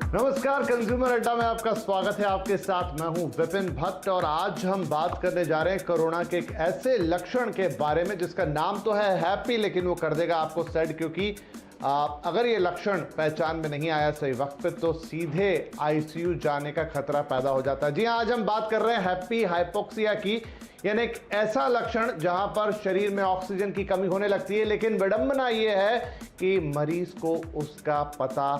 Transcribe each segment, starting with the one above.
नमस्कार, कंज्यूमर अड्डा में आपका स्वागत है। आपके साथ मैं हूं विपिन भट्ट और आज हम बात करने जा रहे हैं कोरोना के एक ऐसे लक्षण के बारे में जिसका नाम तो है हैप्पी, लेकिन वो कर देगा आपको सैड, क्योंकि अगर ये लक्षण पहचान में नहीं आया सही वक्त पे तो सीधे आईसीयू जाने का खतरा पैदा हो जाता है। जी हाँ, आज हम बात कर रहे हैं हैप्पी हाइपोक्सिया की, यानी एक ऐसा लक्षण जहां पर शरीर में ऑक्सीजन की कमी होने लगती है, लेकिन विडंबना यह है कि मरीज को उसका पता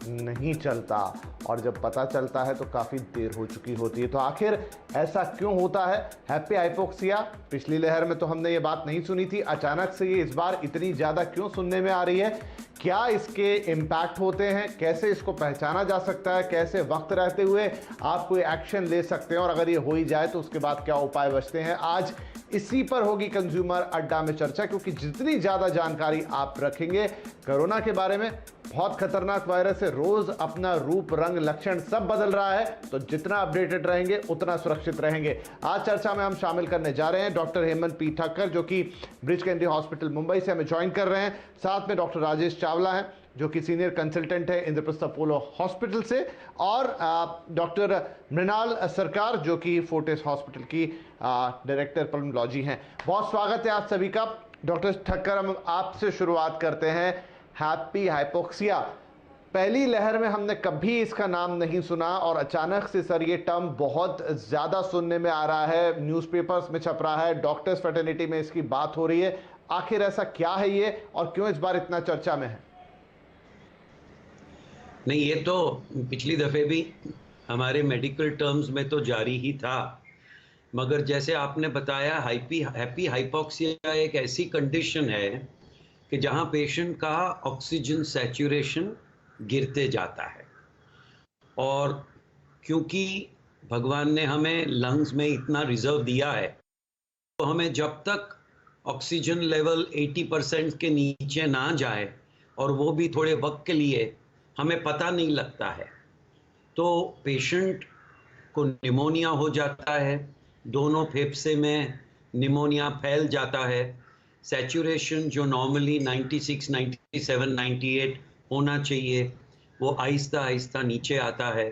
नहीं चलता और जब पता चलता है तो काफ़ी देर हो चुकी होती है। तो आखिर ऐसा क्यों होता है हैप्पी हाइपोक्सिया? पिछली लहर में तो हमने ये बात नहीं सुनी थी, अचानक से ये इस बार इतनी ज़्यादा क्यों सुनने में आ रही है? क्या इसके इम्पैक्ट होते हैं? कैसे इसको पहचाना जा सकता है? कैसे वक्त रहते हुए आप कोई एक्शन ले सकते हैं और अगर ये हो ही जाए तो उसके बाद क्या उपाय बचते हैं? आज इसी पर होगी कंज्यूमर अड्डा में चर्चा, क्योंकि जितनी ज़्यादा जानकारी आप रखेंगे कोरोना के बारे में, बहुत खतरनाक वायरस है, रोज अपना रूप रंग लक्षण सब बदल रहा है, तो जितना अपडेटेड रहेंगे उतना सुरक्षित रहेंगे। आज चर्चा में हम शामिल करने जा रहे हैं डॉक्टर हेमंत पी ठक्कर, जो कि ब्रिच कैंडी हॉस्पिटल मुंबई से हमें ज्वाइन कर रहे हैं। साथ में डॉक्टर राजेश चावला हैं जो कि सीनियर कंसल्टेंट है इंद्रप्रस्थ अपोलो हॉस्पिटल से, और डॉक्टर मृणाल सरकार जो कि फोर्टिस हॉस्पिटल की डायरेक्टर पल्मोलॉजी हैं। बहुत स्वागत है आप सभी का। डॉक्टर ठक्कर, हम आपसे शुरुआत करते हैं। हैप्पी हाइपोक्सिया, पहली लहर में हमने कभी इसका नाम नहीं सुना और अचानक से सर ये टर्म बहुत ज़्यादा सुनने में आ रहा है, न्यूज़पेपर्स में छप रहा है, डॉक्टर्स फ्रेटर्निटी में इसकी बात हो रही है। आखिर ऐसा क्या है ये और क्यों इस बार इतना चर्चा में है? नहीं, ये तो पिछली दफ़े भी हमारे मेडिकल टर्म्स में तो जारी ही था, मगर जैसे आपने बताया हैप्पी हाइपोक्सिया एक ऐसी कंडीशन है कि जहां पेशेंट का ऑक्सीजन सैचुरेशन गिरते जाता है। और क्योंकि भगवान ने हमें लंग्स में इतना रिजर्व दिया है, तो हमें जब तक ऑक्सीजन लेवल 80% के नीचे ना जाए, और वो भी थोड़े वक्त के लिए, हमें पता नहीं लगता है। तो पेशेंट को निमोनिया हो जाता है, दोनों फेफड़े में निमोनिया फैल जाता है, सैचुरेशन जो नॉर्मली 96, 97, 98 होना चाहिए वो आहिस्ता आहिस्ता नीचे आता है।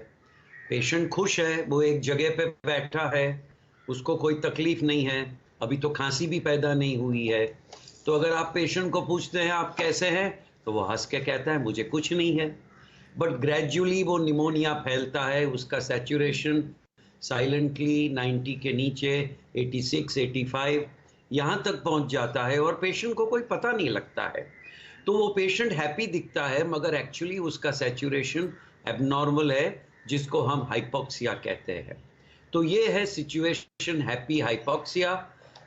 पेशेंट खुश है, वो एक जगह पे बैठा है, उसको कोई तकलीफ नहीं है, अभी तो खांसी भी पैदा नहीं हुई है। तो अगर आप पेशेंट को पूछते हैं आप कैसे हैं, तो वो हंस के कहता है मुझे कुछ नहीं है। बट ग्रेजुअली वो निमोनिया फैलता है, उसका सैचुरेशन साइलेंटली 90 के नीचे 86, 85 यहाँ तक पहुँच जाता है और पेशेंट को कोई पता नहीं लगता है। तो वो पेशेंट हैप्पी दिखता है, मगर एक्चुअली उसका सैचुरेशन एबनॉर्मल है, जिसको हम हाइपोक्सिया कहते हैं। तो ये है सिचुएशन हैप्पी हाइपोक्सिया।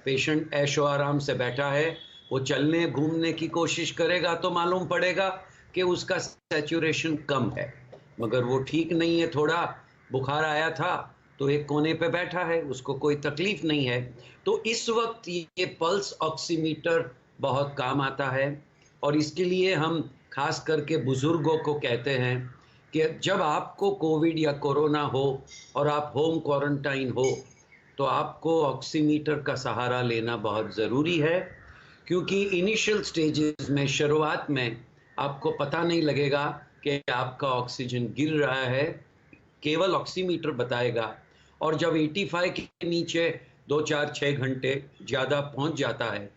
पेशेंट ऐशो आराम से बैठा है, वो चलने घूमने की कोशिश करेगा तो मालूम पड़ेगा कि उसका सैचुरेशन कम है, मगर वो ठीक नहीं है, थोड़ा बुखार आया था तो एक कोने पे बैठा है, उसको कोई तकलीफ नहीं है। तो इस वक्त ये पल्स ऑक्सीमीटर बहुत काम आता है, और इसके लिए हम खास करके बुजुर्गों को कहते हैं कि जब आपको कोविड या कोरोना हो और आप होम क्वारंटाइन हो, तो आपको ऑक्सीमीटर का सहारा लेना बहुत ज़रूरी है, क्योंकि इनिशियल स्टेजेस में, शुरुआत में आपको पता नहीं लगेगा कि आपका ऑक्सीजन गिर रहा है, केवल ऑक्सीमीटर बताएगा। और जब 85 के नीचे 2, 4, 6 घंटे ज़्यादा पहुंच जाता है,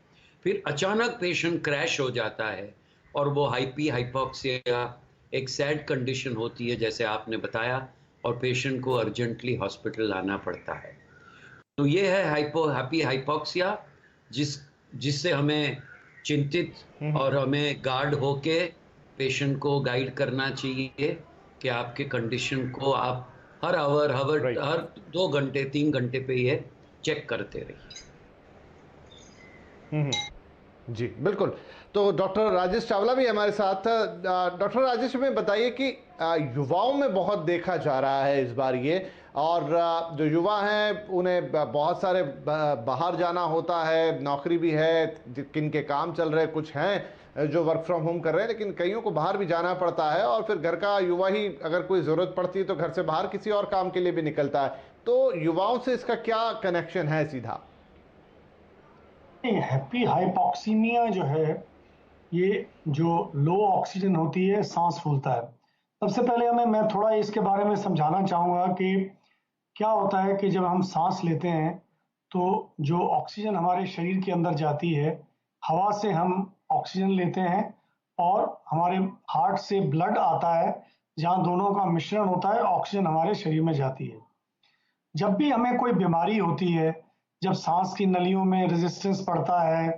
फिर अचानक पेशेंट क्रैश हो जाता है और वो हाइपोक्सिया एक सैड कंडीशन होती है, जैसे आपने बताया, और पेशेंट को अर्जेंटली हॉस्पिटल लाना पड़ता है। तो ये है हैप्पी हाइपोक्सिया, जिससे हमें चिंतित और हमें गार्ड होके पेशेंट को गाइड करना चाहिए कि आपके कंडीशन को आप हर हर 2 घंटे 3 घंटे पे ये चेक करते रहिए। जी बिल्कुल। तो डॉक्टर राजेश चावला भी हमारे साथ। डॉक्टर राजेश, हमें बताइए कि युवाओं में बहुत देखा जा रहा है इस बार ये, और जो युवा हैं उन्हें बहुत सारे बाहर जाना होता है, नौकरी भी है, किनके काम चल रहे, कुछ हैं जो वर्क फ्रॉम होम कर रहे हैं, लेकिन कईयों को बाहर भी जाना पड़ता है, और फिर घर का युवा ही अगर कोई ज़रूरत पड़ती है तो घर से बाहर किसी और काम के लिए भी निकलता है। तो युवाओं से इसका क्या कनेक्शन है सीधा? हैप्पी हाइपॉक्सीमिया जो है, ये जो लो ऑक्सीजन होती है, सांस फूलता है, सबसे पहले मैं थोड़ा इसके बारे में समझाना चाहूँगा कि क्या होता है कि जब हम सांस लेते हैं तो जो ऑक्सीजन हमारे शरीर के अंदर जाती है, हवा से हम ऑक्सीजन लेते हैं और हमारे हार्ट से ब्लड आता है, जहाँ दोनों का मिश्रण होता है, ऑक्सीजन हमारे शरीर में जाती है। जब भी हमें कोई बीमारी होती है, जब सांस की नलियों में रेजिस्टेंस बढ़ता है,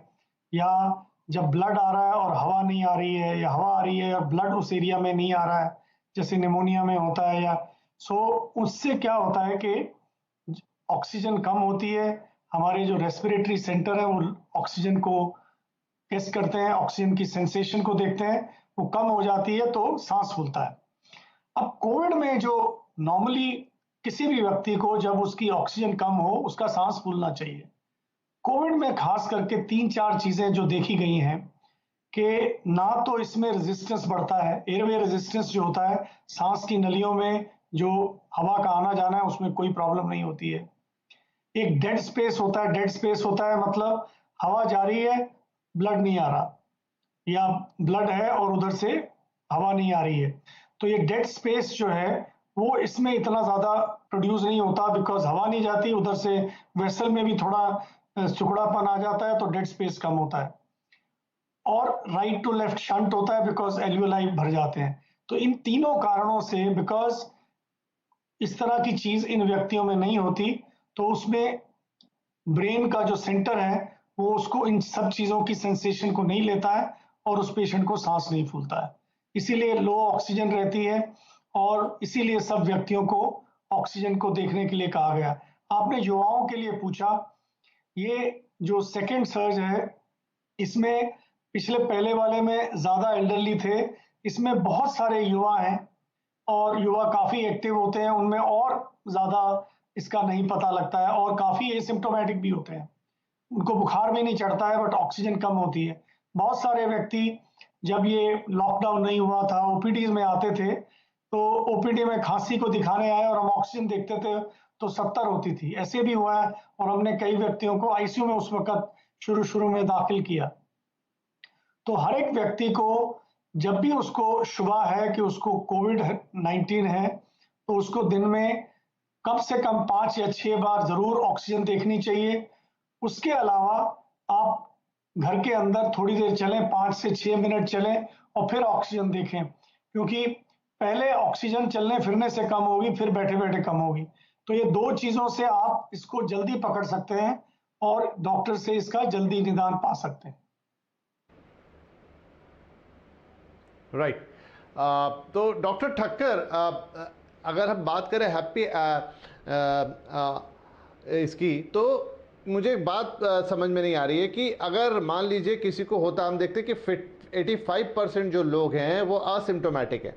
या जब ब्लड आ रहा है और हवा नहीं आ रही है, या हवा आ रही है और ब्लड उस एरिया में नहीं आ रहा है, जैसे निमोनिया में होता है, या उससे क्या होता है कि ऑक्सीजन कम होती है, हमारे जो रेस्पिरेटरी सेंटर है वो ऑक्सीजन को टेस्ट करते हैं, ऑक्सीजन की सेंसेशन को देखते हैं, वो कम हो जाती है तो सांस फूलता है। अब कोविड में जो नॉर्मली किसी भी व्यक्ति को जब उसकी ऑक्सीजन कम हो उसका सांस फूलना चाहिए। कोविड में खास करके 3-4 चीजें जो देखी गई हैं कि ना तो इसमें रेजिस्टेंस बढ़ता है, एयरवे रेजिस्टेंस जो होता है, सांस की नलियों में जो हवा का आना जाना है उसमें कोई प्रॉब्लम नहीं होती है। एक डेड स्पेस होता है, डेड स्पेस होता है मतलब हवा जा रही है, ब्लड नहीं आ रहा, या ब्लड है और उधर से हवा नहीं आ रही है। तो ये डेड स्पेस जो है वो इसमें इतना ज्यादा प्रोड्यूस नहीं होता, बिकॉज हवा नहीं जाती, उधर से वेसल में भी थोड़ा सिकुड़ापन आ जाता है तो डेड स्पेस कम होता है। और राइट टू लेफ्ट शंट होता है बिकॉज एल्वियोलाई भर जाते हैं। तो इन तीनों कारणों से, बिकॉज इस तरह की चीज इन व्यक्तियों में नहीं होती, तो उसमें ब्रेन का जो सेंटर है वो उसको इन सब चीजों की सेंसेशन को नहीं लेता है और उस पेशेंट को सांस नहीं फूलता है, इसीलिए लो ऑक्सीजन रहती है और इसीलिए सब व्यक्तियों को ऑक्सीजन को देखने के लिए कहा गया। आपने युवाओं के लिए पूछा, ये जो सेकेंड सर्ज है इसमें पिछले पहले वाले में ज्यादा एल्डरली थे, इसमें बहुत सारे युवा हैं और युवा काफी एक्टिव होते हैं, उनमें और ज्यादा इसका नहीं पता लगता है और काफी एसिम्प्टोमेटिक भी होते हैं, उनको बुखार भी नहीं चढ़ता है बट ऑक्सीजन कम होती है। बहुत सारे व्यक्ति जब ये लॉकडाउन नहीं हुआ था ओपीडी में आते थे, तो ओपीडी में खांसी को दिखाने आए और हम ऑक्सीजन देखते थे तो 70 होती थी, ऐसे भी हुआ है और हमने कई व्यक्तियों को आईसीयू में उस वक्त शुरू में दाखिल किया। तो हर एक व्यक्ति को जब भी उसको शुबा है कि उसको कोविड-19 है तो उसको दिन में कम से कम 5 या 6 बार जरूर ऑक्सीजन देखनी चाहिए। उसके अलावा आप घर के अंदर थोड़ी देर चलें, 5 से 6 मिनट चलें और फिर ऑक्सीजन देखें, क्योंकि पहले ऑक्सीजन चलने फिरने से कम होगी, फिर बैठे बैठे कम होगी। तो ये दो चीजों से आप इसको जल्दी पकड़ सकते हैं और डॉक्टर से इसका जल्दी निदान पा सकते हैं। राइट। तो डॉक्टर ठक्कर, अगर हम बात करें हैप्पी इसकी, तो मुझे एक बात समझ में नहीं आ रही है कि अगर मान लीजिए किसी को होता, हम देखते हैं कि 85% जो लोग हैं वो असिम्टोमेटिक है।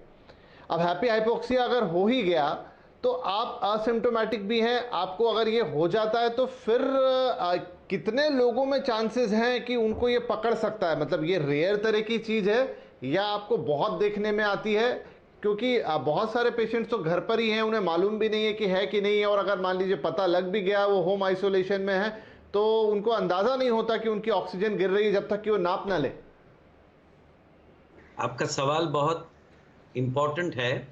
अब हैप्पी हाइपोक्सिया अगर हो ही गया तो आप असिम्टोमेटिक भी हैं, आपको अगर ये हो जाता है तो फिर कितने लोगों में चांसेस हैं कि उनको ये पकड़ सकता है? मतलब ये रेयर तरह की चीज़ है या आपको बहुत देखने में आती है? क्योंकि बहुत सारे पेशेंट्स तो घर पर ही हैं, उन्हें मालूम भी नहीं है कि नहीं है, और अगर मान लीजिए पता लग भी गया, वो होम आइसोलेशन में है, तो उनको अंदाज़ा नहीं होता कि उनकी ऑक्सीजन गिर रही है जब तक कि वो नाप ना ले। आपका सवाल बहुत इम्पोर्टेंट है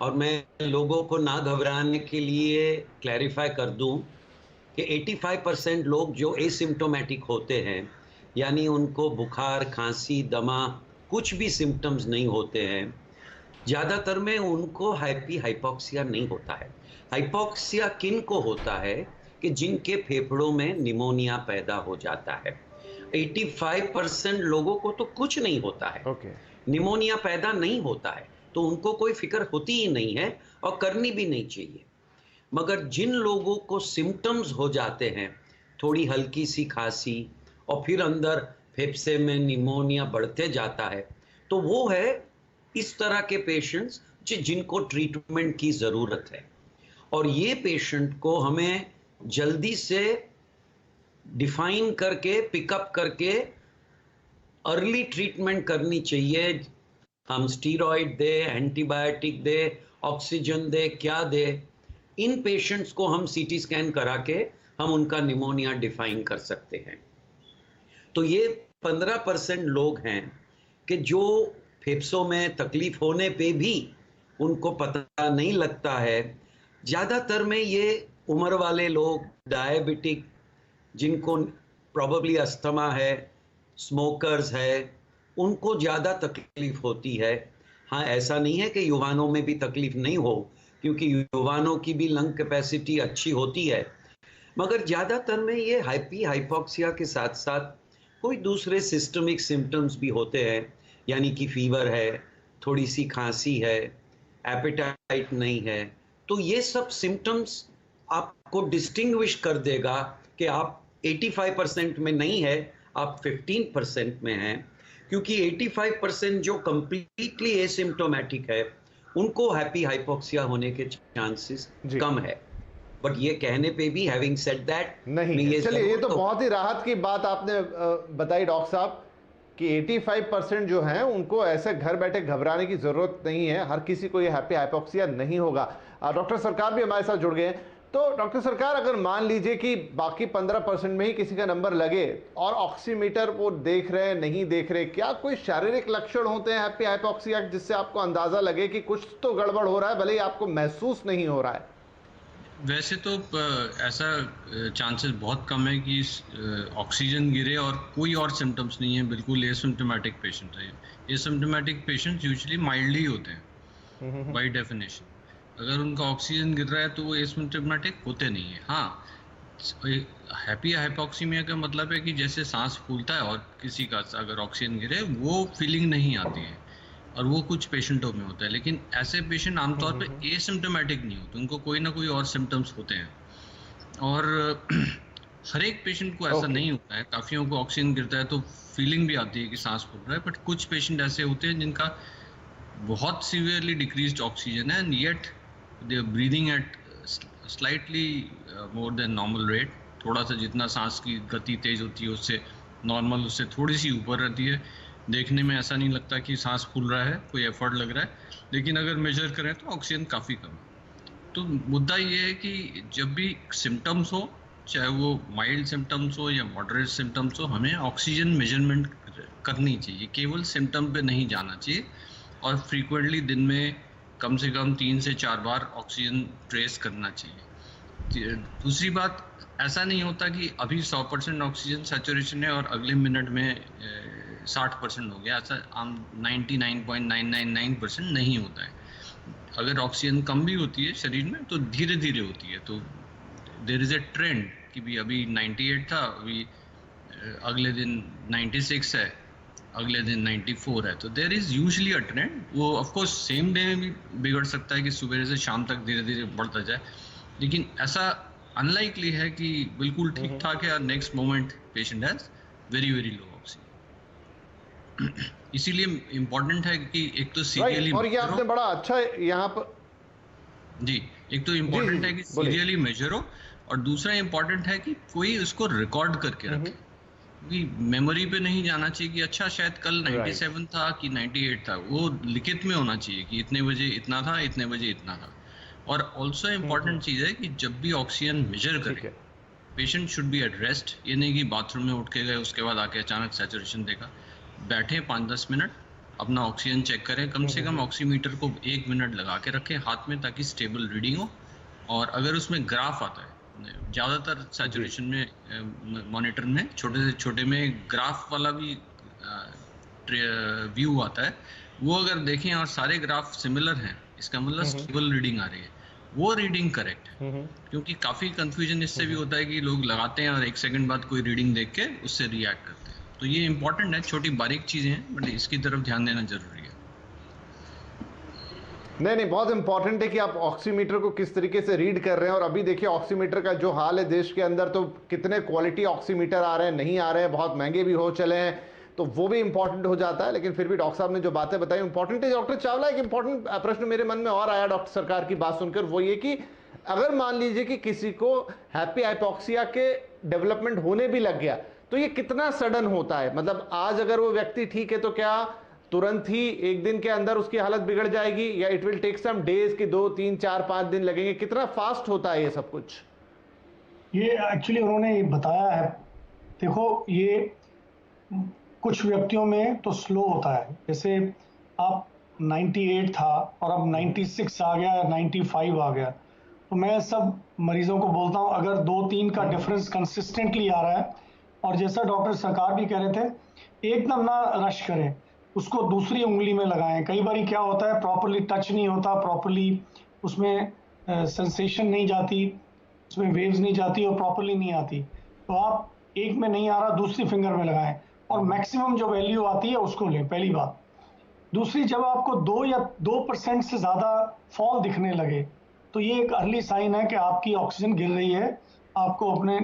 और मैं लोगों को ना घबराने के लिए क्लैरिफाई कर दूं कि 85% लोग जो एसिम्प्टोमेटिक होते हैं, यानी उनको बुखार, खांसी, दमा, कुछ भी सिम्टम्स नहीं होते हैं, ज़्यादातर में उनको हैप्पी हाइपोक्सिया नहीं होता है। हाइपोक्सिया किन को होता है कि जिनके फेफड़ों में निमोनिया पैदा हो जाता है। 85% लोगों को तो कुछ नहीं होता है, निमोनिया पैदा नहीं होता है, तो उनको कोई फिक्र होती ही नहीं है और करनी भी नहीं चाहिए। मगर जिन लोगों को सिम्टम्स हो जाते हैं, थोड़ी हल्की सी खांसी और फिर अंदर फेफड़े में निमोनिया बढ़ते जाता है, तो वो है इस तरह के पेशेंट्स जिनको ट्रीटमेंट की ज़रूरत है। और ये पेशेंट को हमें जल्दी से डिफाइन करके, पिकअप करके अर्ली ट्रीटमेंट करनी चाहिए। हम स्टीरॉइड दे, एंटीबायोटिक दे, ऑक्सीजन दे, क्या दे, इन पेशेंट्स को हम सीटी स्कैन करा के हम उनका निमोनिया डिफाइन कर सकते हैं। तो ये 15% लोग हैं कि जो फेफड़ों में तकलीफ होने पे भी उनको पता नहीं लगता है। ज़्यादातर में ये उम्र वाले लोग, डायबिटिक, जिनको प्रॉबली अस्थमा है, स्मोकर्स है, उनको ज़्यादा तकलीफ होती है। हाँ, ऐसा नहीं है कि युवानों में भी तकलीफ नहीं हो, क्योंकि युवानों की भी लंग कैपेसिटी अच्छी होती है, मगर ज़्यादातर में ये हाइपोक्सिया के साथ साथ कोई दूसरे सिस्टमिक सिम्टम्स भी होते हैं, यानी कि फीवर है, थोड़ी सी खांसी है, एपेटाइट नहीं है। तो ये सब सिम्टम्स आपको डिस्टिंग्विश कर देगा कि आप 85% में नहीं है, आप 15% में हैं, क्योंकि 85% जो कंप्लीटली एसिम्प्टोमेटिक है, उनको हैप्पी हाइपोक्सिया होने के चांसेस कम है। बट ये कहने पे भी, हैविंग सेड दैट, नहीं, चलिए, ये तो बहुत ही राहत की बात आपने बताई डॉक्टर साहब कि 85% जो हैं उनको ऐसे घर बैठे घबराने की जरूरत नहीं है। हर किसी को ये हैप्पी हाइपोक्सिया नहीं होगा। डॉक्टर सरकार भी हमारे साथ जुड़ गए हैं। तो डॉक्टर सरकार, अगर मान लीजिए कि बाकी 15% में ही किसी का नंबर लगे और ऑक्सीमीटर वो देख रहे हैं, नहीं देख रहे, क्या कोई शारीरिक लक्षण होते हैं हैप्पी हाइपोक्सिया जिससे आपको अंदाजा लगे कि कुछ तो गड़बड़ हो रहा है, भले ही आपको महसूस नहीं हो रहा है? वैसे तो ऐसा चांसेस बहुत कम है कि ऑक्सीजन गिरे और कोई और सिम्टम्स नहीं है, बिल्कुल एसिम्प्टोमेटिक पेशेंट है। एसिम्प्टोमेटिक पेशेंट्स यूजुअली माइल्डली होते हैं बाय डेफिनेशन। अगर उनका ऑक्सीजन गिर रहा है तो वो एसिम्प्टोमेटिक होते नहीं है। हाँ, हैप्पी हाइपोक्सीमिया का मतलब है कि जैसे सांस फूलता है और किसी का अगर ऑक्सीजन गिरे वो फीलिंग नहीं आती है, और वो कुछ पेशेंटों में होता है। लेकिन ऐसे पेशेंट आमतौर पे एसिम्प्टोमेटिक नहीं होते, उनको कोई ना कोई और सिम्टम्स होते हैं। और हर एक पेशेंट को ऐसा नहीं होता है। काफियों को ऑक्सीजन गिरता है तो फीलिंग भी आती है कि सांस फूल रहा है, बट कुछ पेशेंट ऐसे होते हैं जिनका बहुत सीवियरली डिक्रीज्ड ऑक्सीजन है and yet they are breathing at slightly more than normal rate. थोड़ा सा जितना सांस की गति तेज होती है उससे नॉर्मल, उससे थोड़ी सी ऊपर रहती है। देखने में ऐसा नहीं लगता कि सांस फूल रहा है, कोई एफर्ट लग रहा है, लेकिन अगर मेजर करें तो ऑक्सीजन काफ़ी कम है। तो मुद्दा ये है कि जब भी सिम्टम्स हो, चाहे वो माइल्ड सिम्टम्स हो या मॉडरेट सिम्टम्स हो, हमें ऑक्सीजन मेजरमेंट करनी चाहिए, केवल सिम्टम पे नहीं जाना चाहिए। और फ्रीक्वेंटली दिन में कम से कम 3 से 4 बार ऑक्सीजन ट्रेस करना चाहिए। दूसरी बात, ऐसा नहीं होता कि अभी 100% ऑक्सीजन सैचुरेशन है और अगले मिनट में 60% हो गया। ऐसा 99.999% नहीं होता है। अगर ऑक्सीजन कम भी होती है शरीर में तो धीरे धीरे होती है। तो देयर इज ए ट्रेंड कि भी अभी 98 था, अभी अगले दिन 96 है, अगले दिन 94 है। तो there is usually a trend. वो ऑफ कोर्स सेम डे में भी बिगड़ सकता है कि सुबह से शाम तक धीरे धीरे बढ़ता जाए, लेकिन ऐसा अनलाइकली है कि बिल्कुल ठीक ठाक है और next moment patient has very very low oxygen. इसीलिए इम्पोर्टेंट है कि एक तो सीरियली, और ये आपने बड़ा अच्छा यहाँ पर जी, एक तो इम्पोर्टेंट है कि सीरियली मेजर हो, और दूसरा इम्पोर्टेंट है कि कोई उसको रिकॉर्ड करके रखे। कि मेमोरी पे नहीं जाना चाहिए कि अच्छा शायद कल 97 था कि 98 था, वो लिखित में होना चाहिए कि इतने बजे इतना था, इतने बजे इतना था। और ऑल्सो इम्पोर्टेंट चीज़ है कि जब भी ऑक्सीजन मेजर करे, patient should be at rest. ये नहीं कि बाथरूम में उठ के गए उसके बाद आके अचानक सैचुरेशन देखा। बैठे 5-10 मिनट, अपना ऑक्सीजन चेक करें, कम से कम ऑक्सीमीटर को 1 मिनट लगा के रखें हाथ में, ताकि स्टेबल रीडिंग हो। और अगर उसमें ग्राफ आता है, ज़्यादातर सैचुरेशन में मॉनिटर में छोटे से छोटे में ग्राफ वाला भी व्यू आता है, वो अगर देखें और सारे ग्राफ सिमिलर हैं, इसका मतलब स्टेबल रीडिंग आ रही है, वो रीडिंग करेक्ट है। क्योंकि काफ़ी कंफ्यूजन इससे भी होता है कि लोग लगाते हैं और 1 सेकंड बाद कोई रीडिंग देख के उससे रिएक्ट करते हैं। तो ये इंपॉर्टेंट है, छोटी बारीक चीज़ें हैं, बट इसकी तरफ ध्यान देना जरूरी है। नहीं, बहुत इंपॉर्टेंट है कि आप ऑक्सीमीटर को किस तरीके से रीड कर रहे हैं। और अभी देखिए ऑक्सीमीटर का जो हाल है देश के अंदर, तो कितने क्वालिटी ऑक्सीमीटर आ रहे हैं, नहीं आ रहे हैं, बहुत महंगे भी हो चले हैं, तो वो भी इंपॉर्टेंट हो जाता है। लेकिन फिर भी डॉक्टर साहब ने जो बातें बताई इंपॉर्टेंट है। डॉक्टर चावला, एक इंपॉर्टेंट प्रश्न मेरे मन में और आया डॉक्टर सरकार की बात सुनकर, वो ये कि अगर मान लीजिए कि किसी को हैप्पी हाइपोक्सिया के डेवलपमेंट होने भी लग गया, तो ये कितना सडन होता है? मतलब आज अगर वो व्यक्ति ठीक है तो क्या तुरंत ही 1 दिन के अंदर उसकी हालत बिगड़ जाएगी, या it will take some days कि 2, 3, 4, 5 दिन लगेंगे? कितना फास्ट होता है ये सब कुछ? ये एक्चुअली उन्होंने बताया है। देखो, ये कुछ व्यक्तियों में तो स्लो होता है। जैसे आप 98 था और अब 96 आ गया, 95 आ गया। तो मैं सब मरीजों को बोलता हूँ, अगर 2-3 का डिफरेंस कंसिस्टेंटली आ रहा है, और जैसा डॉक्टर सरकार भी कह रहे थे, एकदम ना रश करें, उसको दूसरी उंगली में लगाएं। कई बार क्या होता है, प्रॉपरली टच नहीं होता, प्रॉपरली उसमें सेंसेशन नहीं जाती, उसमें वेव्स नहीं जाती और प्रॉपरली नहीं आती। तो आप एक में नहीं आ रहा, दूसरी फिंगर में लगाएं और मैक्सिमम जो वैल्यू आती है उसको लें, पहली बात। दूसरी, जब आपको 2% से ज़्यादा फॉल दिखने लगे तो ये एक अर्ली साइन है कि आपकी ऑक्सीजन गिर रही है। आपको अपने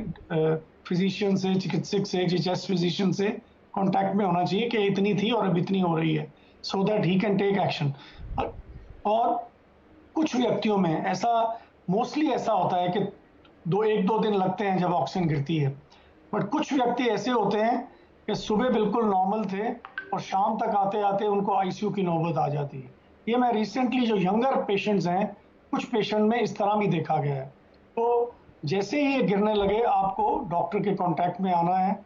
फिजिशियन से, चिकित्सक से, चेस्ट फिजिशियन से कांटेक्ट में होना चाहिए कि इतनी थी और अब इतनी हो रही है, so that he can take action. और कुछ व्यक्तियों में ऐसा, मोस्टली ऐसा होता है कि 1-2 दिन लगते हैं जब ऑक्सीजन गिरती है, बट कुछ व्यक्ति ऐसे होते हैं कि सुबह बिल्कुल नॉर्मल थे और शाम तक आते आते उनको आईसीयू की नौबत आ जाती है। ये मैं रिसेंटली जो यंगर पेशेंट्स हैं, कुछ पेशेंट में इस तरह भी देखा गया है। तो जैसे ही ये गिरने लगे, आपको डॉक्टर के कांटेक्ट में आना है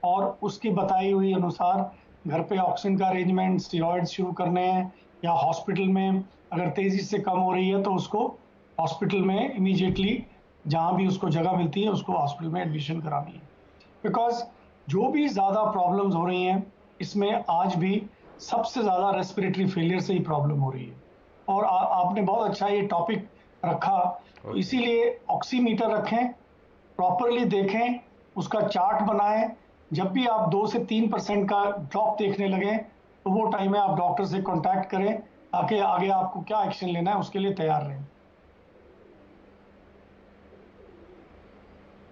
और उसकी बताई हुई अनुसार घर पे ऑक्सीजन का अरेंजमेंट, स्टेरॉइड्स शुरू करने हैं, या हॉस्पिटल में अगर तेज़ी से कम हो रही है तो उसको हॉस्पिटल में इमीडिएटली, जहाँ भी उसको जगह मिलती है, उसको हॉस्पिटल में एडमिशन करानी है। बिकॉज जो भी ज़्यादा प्रॉब्लम्स हो रही हैं, इसमें आज भी सबसे ज़्यादा रेस्पिरेटरी फेलियर से ही प्रॉब्लम हो रही है। और आपने बहुत अच्छा ये टॉपिक रखा, तो इसीलिए ऑक्सीमीटर रखें, प्रॉपरली देखें, उसका चार्ट बनाएं। जब भी आप 2 से 3% का ड्रॉप देखने लगें तो वो टाइम में आप डॉक्टर से कांटेक्ट करें, ताकि आगे आपको क्या एक्शन लेना है उसके लिए तैयार रहें।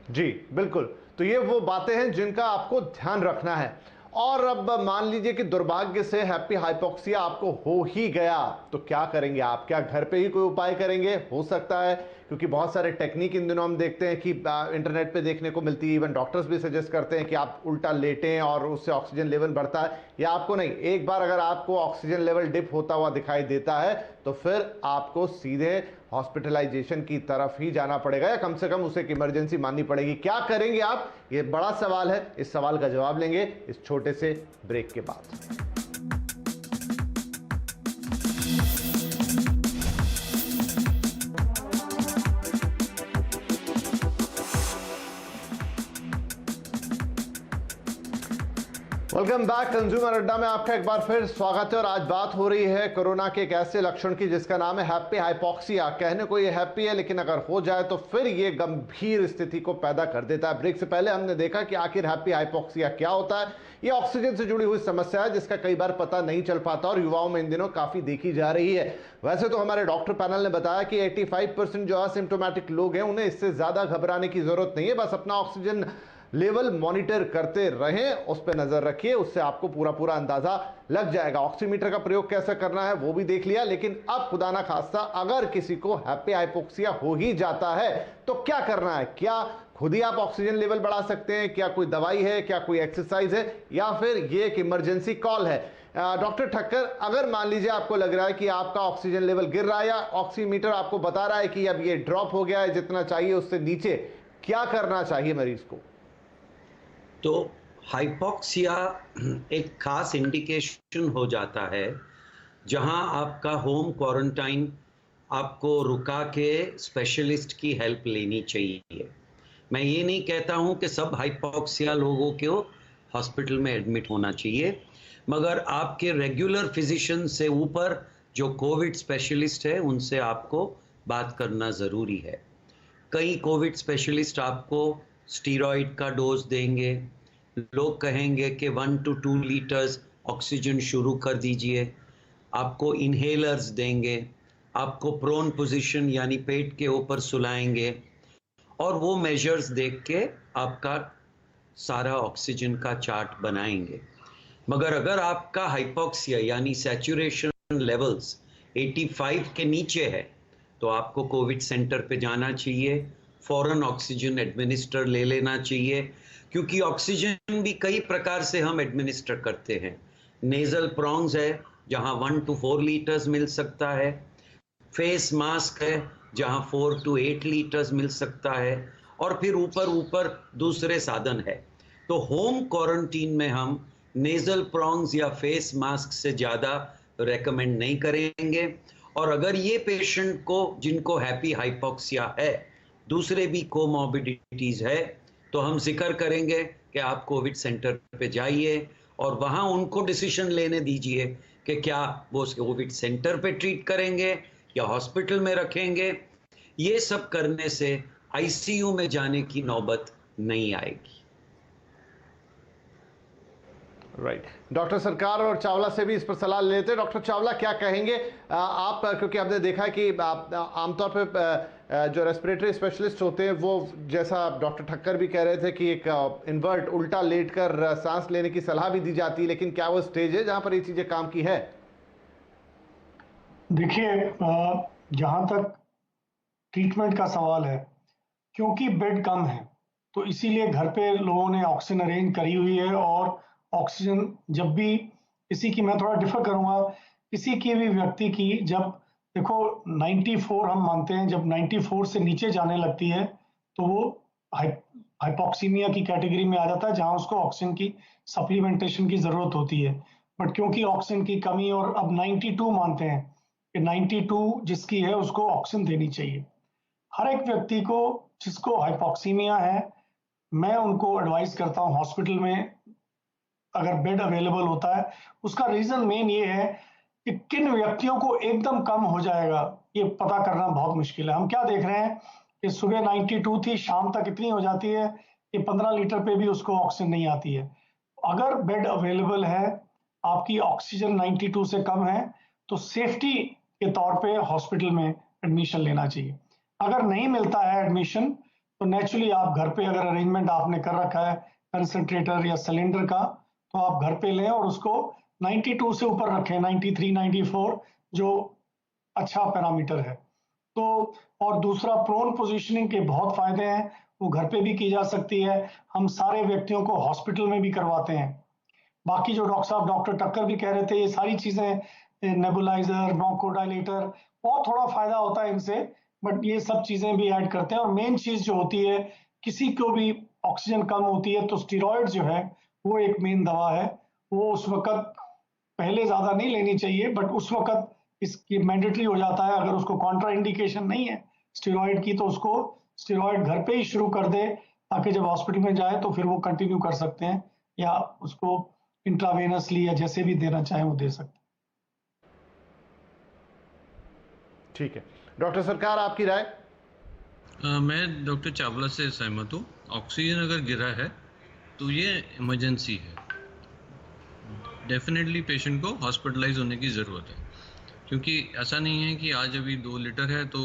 जी बिल्कुल, तो ये वो बातें हैं जिनका आपको ध्यान रखना है। और अब मान लीजिए कि दुर्भाग्य से हैप्पी हाइपोक्सिया आपको हो ही गया, तो क्या करेंगे आप? क्या घर पे ही कोई उपाय करेंगे? हो सकता है, क्योंकि बहुत सारे टेक्निक इन दिनों हम देखते हैं कि इंटरनेट पे देखने को मिलती है, इवन डॉक्टर्स भी सजेस्ट करते हैं कि आप उल्टा लेटें और उससे ऑक्सीजन लेवल बढ़ता है। या आपको नहीं, एक बार अगर आपको ऑक्सीजन लेवल डिप होता हुआ दिखाई देता है तो फिर आपको सीधे हॉस्पिटलाइजेशन की तरफ ही जाना पड़ेगा, या कम से कम उसे एक इमरजेंसी माननी पड़ेगी। क्या करेंगे आप? ये बड़ा सवाल है। इस सवाल का जवाब लेंगे इस छोटे से ब्रेक के बाद। Welcome back. कंज्यूमर अड्डा में आपका एक बार फिर स्वागत है। और आज बात हो रही है कोरोना के एक ऐसे लक्षण की जिसका नाम है हैप्पी हाइपोक्सिया। कहने को ये हैप्पी है, लेकिन अगर हो जाए तो फिर ये गंभीर स्थिति को पैदा कर देता है। ब्रेक से पहले हमने देखा कि आखिर हैप्पी हाइपोक्सिया क्या होता है। ये ऑक्सीजन से जुड़ी हुई समस्या है जिसका कई बार पता नहीं चल पाता और युवाओं में इन दिनों काफी देखी जा रही है। वैसे तो हमारे डॉक्टर पैनल ने बताया कि 85% जो असिम्प्टोमेटिक लोग हैं उन्हें इससे ज्यादा घबराने की जरूरत नहीं है। बस अपना ऑक्सीजन लेवल मॉनिटर करते रहें, उस पर नजर रखिए, उससे आपको पूरा अंदाजा लग जाएगा। ऑक्सीमीटर का प्रयोग कैसे करना है वो भी देख लिया, लेकिन अब खुदा ना खास्ता अगर किसी को हैप्पी हाइपोक्सिया हो ही जाता है तो क्या करना है? क्या खुद ही आप ऑक्सीजन लेवल बढ़ा सकते हैं? क्या कोई दवाई है? क्या कोई एक्सरसाइज है? या फिर ये एक इमरजेंसी कॉल है? डॉक्टर ठक्कर, अगर मान लीजिए आपको लग रहा है कि आपका ऑक्सीजन लेवल गिर रहा है या ऑक्सीमीटर आपको बता रहा है कि अब ये ड्रॉप हो गया है जितना चाहिए उससे नीचे, क्या करना चाहिए मरीज को? तो हाइपोक्सिया एक खास इंडिकेशन हो जाता है जहां आपका होम क्वारंटाइन आपको रुका के स्पेशलिस्ट की हेल्प लेनी चाहिए। मैं ये नहीं कहता हूं कि सब हाइपोक्सिया लोगों को हॉस्पिटल में एडमिट होना चाहिए, मगर आपके रेगुलर फिजिशियन से ऊपर जो कोविड स्पेशलिस्ट है उनसे आपको बात करना ज़रूरी है। कई कोविड स्पेशलिस्ट आपको स्टीरॉइड का डोज देंगे, लोग कहेंगे कि 1 to 2 लीटर्स ऑक्सीजन शुरू कर दीजिए, आपको इन्हेलर्स देंगे, आपको प्रोन पोजीशन यानी पेट के ऊपर सुलाएंगे और वो मेजर्स देख के आपका सारा ऑक्सीजन का चार्ट बनाएंगे। मगर अगर आपका हाइपोक्सिया यानी सैचुरेशन लेवल्स 85 के नीचे है तो आपको कोविड सेंटर पे जाना चाहिए, फौरन ऑक्सीजन एडमिनिस्टर ले लेना चाहिए, क्योंकि ऑक्सीजन भी कई प्रकार से हम एडमिनिस्टर करते हैं। नेजल प्रॉन्ग्स है जहां 1 to 4 लीटर्स मिल सकता है, फेस मास्क है जहां 4 to 8 लीटर्स मिल सकता है, और फिर ऊपर दूसरे साधन है। तो होम क्वारंटीन में हम नेजल प्रॉन्ग्स या फेस मास्क से ज़्यादा रेकमेंड नहीं करेंगे। और अगर ये पेशेंट को, जिनको हैप्पी हाइपोक्सिया है, दूसरे भी कोमॉर्बिडिटीज है, तो हम जिक्र करेंगे कि आप कोविड सेंटर पे जाइए और वहाँ उनको डिसीजन लेने दीजिए कि क्या वो कोविड सेंटर पे ट्रीट करेंगे या हॉस्पिटल में रखेंगे। ये सब करने से आईसीयू में जाने की नौबत नहीं आएगी। राइट। डॉक्टर सरकार और चावला से भी इस पर सलाह लेते हैं। डॉक्टर चावला, क्या कहेंगे आप, क्योंकि आपने देखा है कि आमतौर पे जो रेस्पिरेटरी स्पेशलिस्ट होते हैं वो, जैसा डॉक्टर ठक्कर भी कह रहे थे कि एक इन्वर्ट, उल्टा लेटकर सांस लेने की सलाह भी दी जाती है, लेकिन क्या वो स्टेज है जहां पर ये चीजें काम की है? देखिए, जहाँ तक ट्रीटमेंट का सवाल है, क्योंकि बेड कम है तो इसीलिए घर पे लोगों ने ऑक्सीजन अरेंज करी हुई है। और ऑक्सीजन जब भी किसी की, मैं थोड़ा डिफर करूंगा, किसी की भी व्यक्ति की, जब देखो 94 हम मानते हैं, जब 94 से नीचे जाने लगती है तो वो हाइपोक्सीमिया की कैटेगरी में आ जाता है, जहां उसको ऑक्सीजन की सप्लीमेंटेशन की जरूरत होती है। बट क्योंकि ऑक्सीजन की कमी, और अब 92 मानते हैं कि 92 जिसकी है उसको ऑक्सीजन देनी चाहिए। हर एक व्यक्ति को जिसको हाइपोक्सीमिया है, मैं उनको एडवाइस करता हूँ हॉस्पिटल में अगर बेड अवेलेबल होता है। उसका रीजन मेन ये है कि किन व्यक्तियों को एकदम कम हो जाएगा ये पता करना बहुत मुश्किल है। हम क्या देख रहे हैं कि सुबह 92 थी, शाम तक इतनी हो जाती है कि 15 लीटर पे भी उसको ऑक्सीजन नहीं आती है। अगर बेड अवेलेबल है, आपकी ऑक्सीजन 92 से कम है, तो सेफ्टी के तौर पे हॉस्पिटल में एडमिशन लेना चाहिए। अगर नहीं मिलता है एडमिशन, तो नेचुरली आप घर पे, अगर अरेंजमेंट आपने कर रखा है कंसंट्रेटर या सिलेंडर का, तो आप घर पे लें और उसको 92 से ऊपर रखें, 93, 94 जो अच्छा पैरामीटर है। तो और दूसरा, प्रोन पोजीशनिंग के बहुत फायदे हैं, वो घर पे भी की जा सकती है। हम सारे व्यक्तियों को हॉस्पिटल में भी करवाते हैं। बाकी जो डॉक्टर साहब, डॉक्टर टक्कर भी कह रहे थे, ये सारी चीजें, नेबुलाइजर, ब्रोंकोडाइलेटर, बहुत थोड़ा फायदा होता है इनसे, बट ये सब चीजें भी ऐड करते हैं। और मेन चीज जो होती है, किसी को भी ऑक्सीजन कम होती है तो स्टेरॉइड जो है वो एक मेन दवा है। वो उस वक्त पहले ज्यादा नहीं लेनी चाहिए, बट उस वक्त इसकी मैंडेटरी हो जाता है। अगर उसको कॉन्ट्रा इंडिकेशन नहीं है स्टेरॉइड की, तो उसको स्टेरॉइड घर पे ही शुरू कर दे, ताकि जब हॉस्पिटल में जाए तो फिर वो कंटिन्यू कर सकते हैं, या उसको इंट्रावेनसली या जैसे भी देना चाहें वो दे सकते हैं। ठीक है। डॉक्टर सरकार, आपकी राय? मैं डॉक्टर चावला से सहमत हूँ। ऑक्सीजन अगर गिरा है तो ये इमरजेंसी है, डेफिनेटली पेशेंट को हॉस्पिटलाइज होने की ज़रूरत है। क्योंकि ऐसा नहीं है कि आज अभी 2 लीटर है तो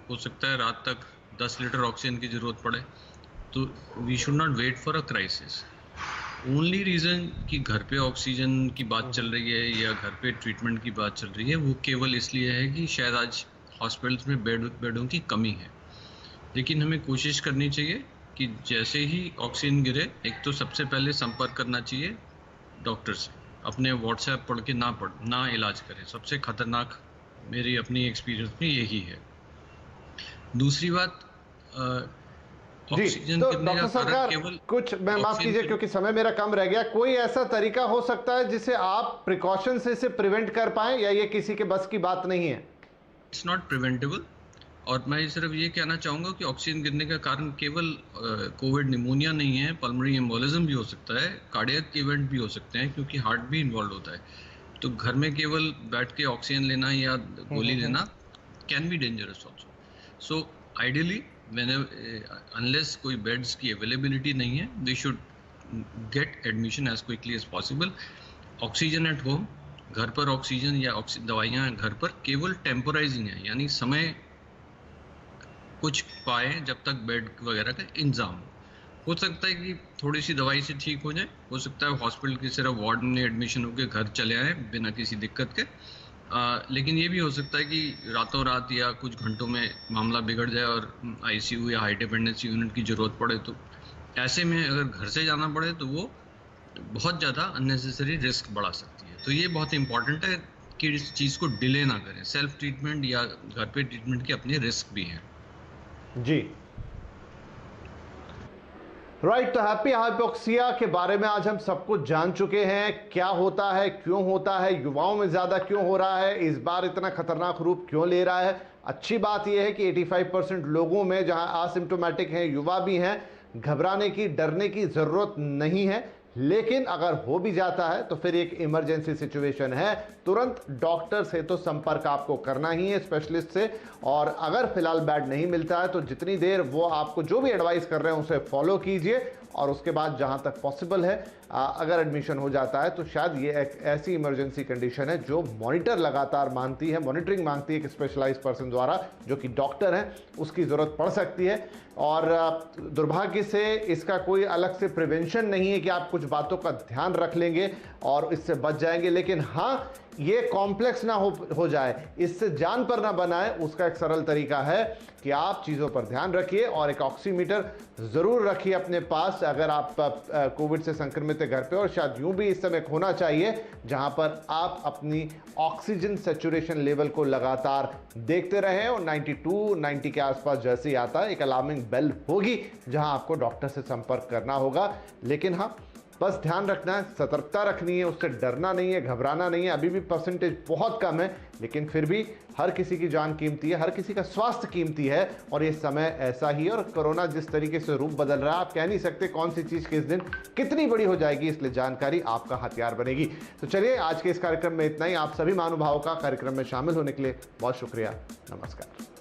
हो सकता है रात तक 10 लीटर ऑक्सीजन की ज़रूरत पड़े। तो we should not wait for a crisis. Only reason कि घर पे ऑक्सीजन की बात चल रही है या घर पे ट्रीटमेंट की बात चल रही है, वो केवल इसलिए है कि शायद आज हॉस्पिटल्स में बेडों की कमी है। लेकिन हमें कोशिश करनी चाहिए कि जैसे ही ऑक्सीजन गिरे, एक तो सबसे पहले संपर्क करना चाहिए डॉक्टर से। अपने व्हाट्सएप पढ़ के ना इलाज करें, सबसे खतरनाक मेरी अपनी एक्सपीरियंस में यही है। दूसरी बात, जी, तो डॉक्टर सरकार, कुछ, मैं माफ कीजिए क्योंकि समय मेरा कम रह गया, कोई ऐसा तरीका हो सकता है जिसे आप प्रिकॉशन से इसे प्रिवेंट कर पाएं, या ये किसी के बस की बात नहीं है? It's not preventable. और मैं सिर्फ ये कहना चाहूँगा कि ऑक्सीजन गिरने का कारण केवल कोविड निमोनिया नहीं है, पल्मोनरी एम्बोलिज्म भी हो सकता है, कार्डियक इवेंट भी हो सकते हैं, क्योंकि हार्ट भी इन्वॉल्व होता है। तो घर में केवल बैठ के ऑक्सीजन लेना या गोली लेना can be dangerous also. So ideally unless कोई बेड्स की अवेलेबिलिटी नहीं है, they should get admission as quickly as possible. Oxygen at home, घर पर ऑक्सीजन या दवाइयाँ घर पर केवल टेम्पोराइजिंग है, यानी समय कुछ पाए जब तक बेड वगैरह का इंतजाम हो सकता है कि थोड़ी सी दवाई से ठीक हो जाए, हो सकता है हॉस्पिटल की सिर्फ वार्ड में एडमिशन होकर घर चले आए बिना किसी दिक्कत के। लेकिन ये भी हो सकता है कि रातों रात या कुछ घंटों में मामला बिगड़ जाए और आईसीयू या हाई डिपेंडेंसी यूनिट की ज़रूरत पड़े। तो ऐसे में अगर घर से जाना पड़े तो वो बहुत ज़्यादा अननेसेसरी रिस्क बढ़ा सकती है। तो ये बहुत इंपॉर्टेंट है कि इस चीज़ को डिले ना करें। सेल्फ ट्रीटमेंट या घर पे ट्रीटमेंट के अपने रिस्क भी हैं। जी, राइट, तो हैप्पी हाइपोक्सिया के बारे में आज हम सब कुछ जान चुके हैं। क्या होता है, क्यों होता है, युवाओं में ज़्यादा क्यों हो रहा है, इस बार इतना खतरनाक रूप क्यों ले रहा है। अच्छी बात यह है कि 85% लोगों में, जहां असिम्टोमेटिक हैं, युवा भी हैं, घबराने की, डरने की ज़रूरत नहीं है। लेकिन अगर हो भी जाता है तो फिर एक इमरजेंसी सिचुएशन है, तुरंत डॉक्टर से तो संपर्क आपको करना ही है, स्पेशलिस्ट से। और अगर फिलहाल बेड नहीं मिलता है तो जितनी देर वो आपको जो भी एडवाइस कर रहे हैं उसे फॉलो कीजिए, और उसके बाद जहां तक पॉसिबल है अगर एडमिशन हो जाता है तो शायद ये एक ऐसी इमरजेंसी कंडीशन है जो मॉनिटर लगातार मांगती है, मॉनिटरिंग मांगती है, एक स्पेशलाइज्ड पर्सन द्वारा जो कि डॉक्टर हैं, उसकी ज़रूरत पड़ सकती है। और दुर्भाग्य से इसका कोई अलग से प्रिवेंशन नहीं है कि आप कुछ बातों का ध्यान रख लेंगे और इससे बच जाएंगे। लेकिन हाँ, ये कॉम्प्लेक्स ना हो जाए, इससे जान पर ना बनाए, उसका एक सरल तरीका है कि आप चीज़ों पर ध्यान रखिए और एक ऑक्सीमीटर ज़रूर रखिए अपने पास। अगर आप कोविड से संक्रमित है घर पे, और शायद यूं भी इस समय होना चाहिए जहां पर आप अपनी ऑक्सीजन सैचुरेशन लेवल को लगातार देखते रहें, और 92, 90 के आसपास जैसे ही आता है एक अलार्मिंग बेल होगी जहां आपको डॉक्टर से संपर्क करना होगा। लेकिन हाँ, बस ध्यान रखना है, सतर्कता रखनी है, उससे डरना नहीं है, घबराना नहीं है। अभी भी परसेंटेज बहुत कम है, लेकिन फिर भी हर किसी की जान कीमती है, हर किसी का स्वास्थ्य कीमती है, और ये समय ऐसा ही है। और कोरोना जिस तरीके से रूप बदल रहा है, आप कह नहीं सकते कौन सी चीज़ किस दिन कितनी बड़ी हो जाएगी, इसलिए जानकारी आपका हथियार बनेगी। तो चलिए, आज के इस कार्यक्रम में इतना ही। आप सभी महानुभावों का कार्यक्रम में शामिल होने के लिए बहुत शुक्रिया। नमस्कार।